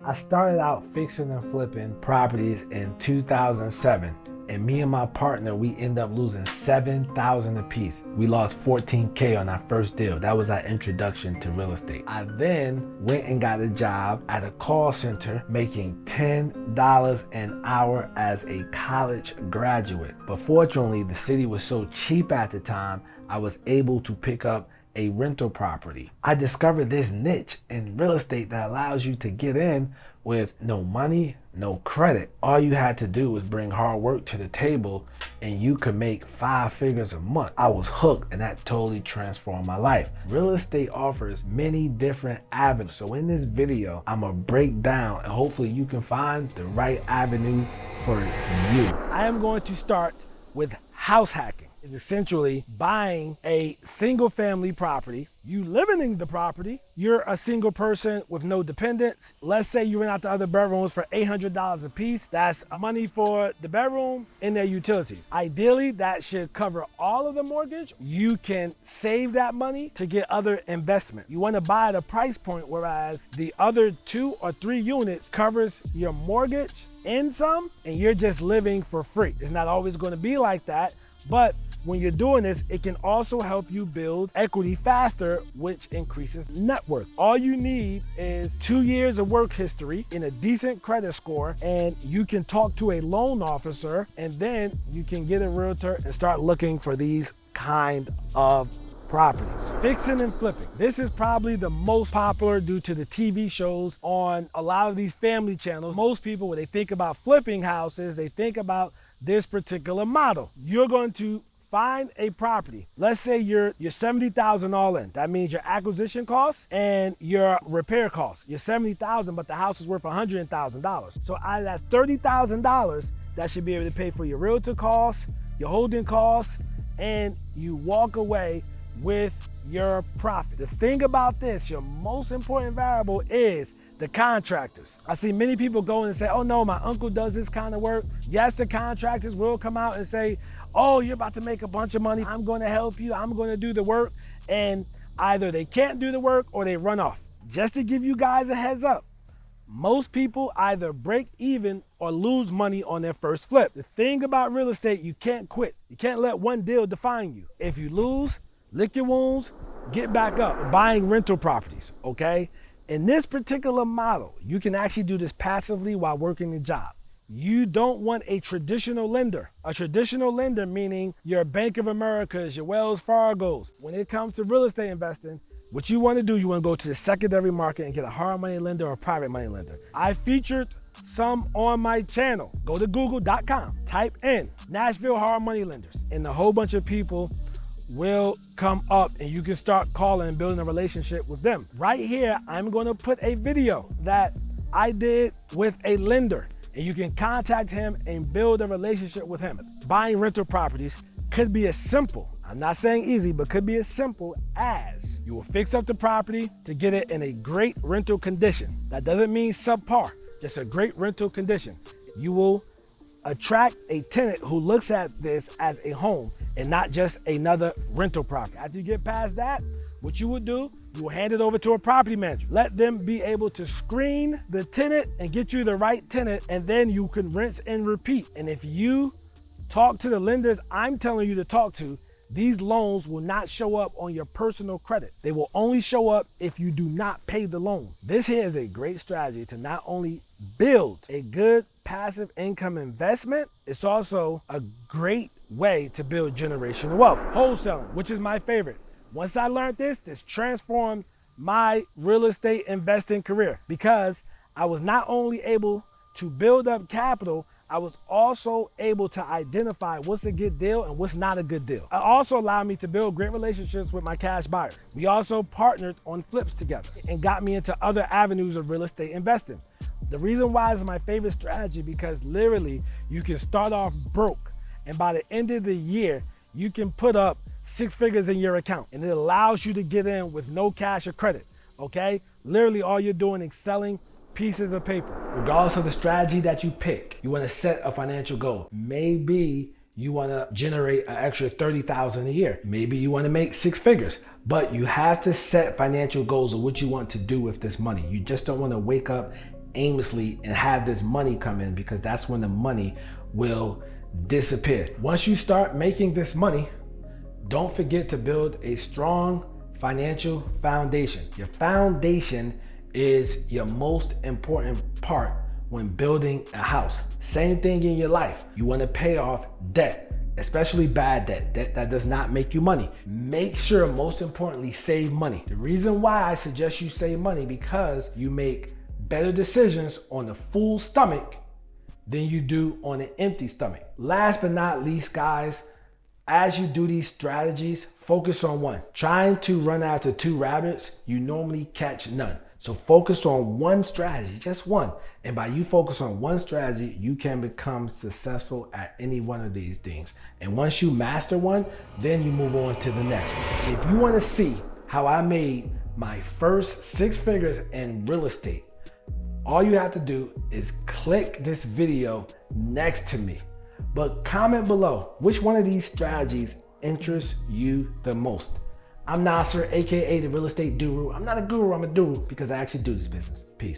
I started out fixing and flipping properties in 2007. And me and my partner, we end up losing $7,000 a piece. We lost $14K on our first deal. That was our introduction to real estate. I then went and got a job at a call center making $10 an hour as a college graduate. But fortunately, the city was so cheap at the time, I was able to pick up a rental property. I discovered this niche in real estate that allows you to get in with no money, no credit. All you had to do was bring hard work to the table and you could make 5 figures a month. I was hooked and that totally transformed my life. Real estate offers many different avenues. So in this video, I'm gonna break down and hopefully you can find the right avenue for you. I am going to start with house hacking. Is essentially buying a single family property. You living in the property, you're a single person with no dependents. Let's say you rent out the other bedrooms for $800 a piece. That's money for the bedroom and their utilities. Ideally, that should cover all of the mortgage. You can save that money to get other investment. You want to buy at a price point whereas the other 2 or 3 units covers your mortgage and some, and you're just living for free. It's not always going to be like that, but when you're doing this, it can also help you build equity faster, which increases net worth. All you need is 2 years of work history and a decent credit score, and you can talk to a loan officer, and then you can get a realtor and start looking for these kind of properties. Fixing and flipping. This is probably the most popular due to the TV shows on a lot of these family channels. Most people, when they think about flipping houses, they think about this particular model. You're going to find a property. Let's say you're $70,000 all in. That means your acquisition costs and your repair costs. You're $70,000, but the house is worth $100,000. So out of that $30,000, that should be able to pay for your realtor costs, your holding costs, and you walk away with your profit. The thing about this, your most important variable is the contractors. I see many people go in and say, oh no, my uncle does this kind of work. Yes, the contractors will come out and say, oh, you're about to make a bunch of money. I'm going to help you. I'm going to do the work. And either they can't do the work or they run off. Just to give you guys a heads up, most people either break even or lose money on their first flip. The thing about real estate, you can't quit. You can't let one deal define you. If you lose, lick your wounds, get back up. Buying rental properties, okay? In this particular model, you can actually do this passively while working the job. You don't want a traditional lender. A traditional lender meaning your Bank of Americas, your Wells Fargos. When it comes to real estate investing, what you want to do, you want to go to the secondary market and get a hard money lender or a private money lender. I featured some on my channel. Go to google.com, type in Nashville hard money lenders, and a whole bunch of people will come up and you can start calling and building a relationship with them. Right here, I'm going to put a video that I did with a lender. And you can contact him and build a relationship with him. Buying rental properties could be as simple, I'm not saying easy, but could be as simple as you will fix up the property to get it in a great rental condition. That doesn't mean subpar, just a great rental condition. You will attract a tenant who looks at this as a home and not just another rental property. After you get past that, what you would do, you will hand it over to a property manager. Let them be able to screen the tenant and get you the right tenant, and then you can rinse and repeat. And if you talk to the lenders I'm telling you to talk to, these loans will not show up on your personal credit. They will only show up if you do not pay the loan. This here is a great strategy to not only build a good passive income investment, it's also a great way to build generational wealth. Wholesaling, which is my favorite. Once I learned this transformed my real estate investing career because I was not only able to build up capital, I was also able to identify what's a good deal and what's not a good deal. It also allowed me to build great relationships with my cash buyers. We also partnered on flips together and got me into other avenues of real estate investing. The reason why is my favorite strategy because literally you can start off broke and by the end of the year, you can put up 6 figures in your account and it allows you to get in with no cash or credit, okay? Literally all you're doing is selling pieces of paper. Regardless of the strategy that you pick, you want to set a financial goal. Maybe you want to generate an extra $30,000 a year. Maybe you want to make 6 figures, but you have to set financial goals of what you want to do with this money. You just don't want to wake up aimlessly and have this money come in, because that's when the money will disappear. Once you start making this money, don't forget to build a strong financial foundation. Your foundation is your most important part when building a house. Same thing in your life. You want to pay off debt, especially bad debt, debt that does not make you money. Make sure, most importantly, save money. The reason why I suggest you save money, because you make better decisions on a full stomach than you do on an empty stomach. Last but not least, guys, as you do these strategies, focus on one. Trying to run after two rabbits, you normally catch none. So focus on one strategy, just one. And by you focus on one strategy, you can become successful at any one of these things. And once you master one, then you move on to the next one. If you want to see how I made my first 6 figures in real estate, all you have to do is click this video next to me. But comment below which one of these strategies interests you the most. I'm Nasser, AKA the Real Estate Guru. I'm not a guru, I'm a doer, because I actually do this business. Peace.